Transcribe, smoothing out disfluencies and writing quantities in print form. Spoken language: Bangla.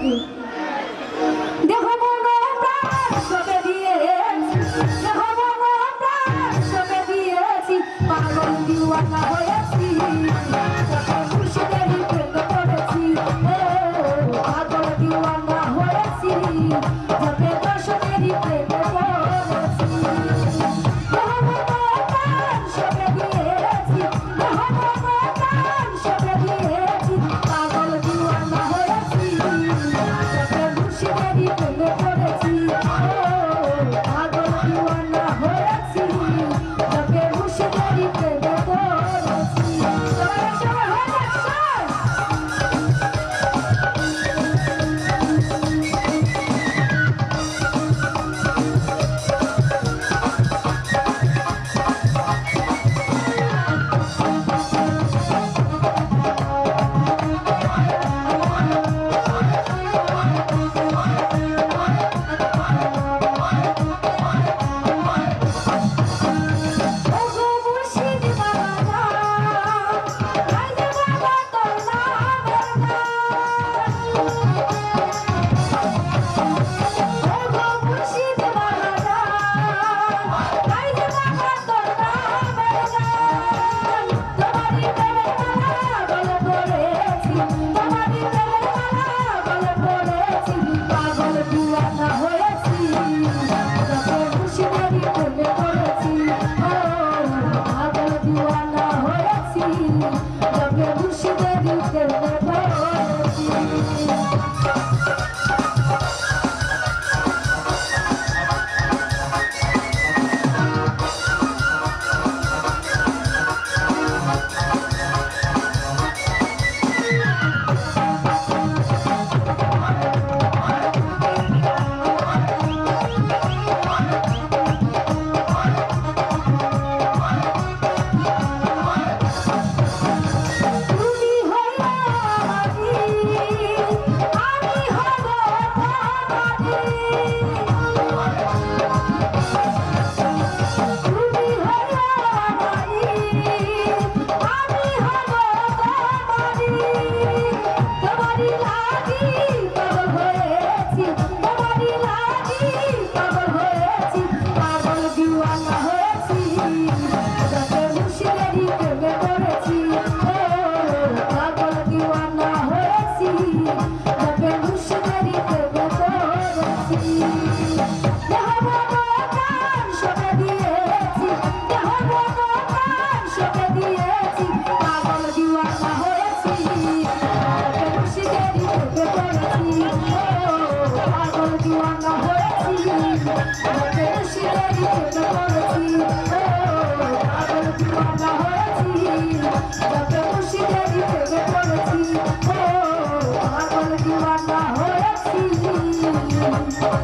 কি দেখো মনো প্রাণ সবে দিয়েছি, দেখো মনো প্রাণ সবে দিয়েছি, পাগল দিওয়ানা হয়েছি, খুশিদেরই প্রেমে পড়েছি, পাগল দিওয়ানা হয়েছি, যবে দর্শনেরই প্রেমে পড়েছি। দেখো মনো প্রাণ সবে দিয়েছি, দেখো মনো প্রাণ সবে দিয়েছি, পাগল দিওয়ানা হয়েছি, যবে খুশিদেরই প্রেমে পড়েছি, পাগল দিওয়ানা হয়েছি, যবে খুশিদেরই প্রেমে পড়েছি। সবাই সবাই হয়ে যাচ্ছে। Thank you.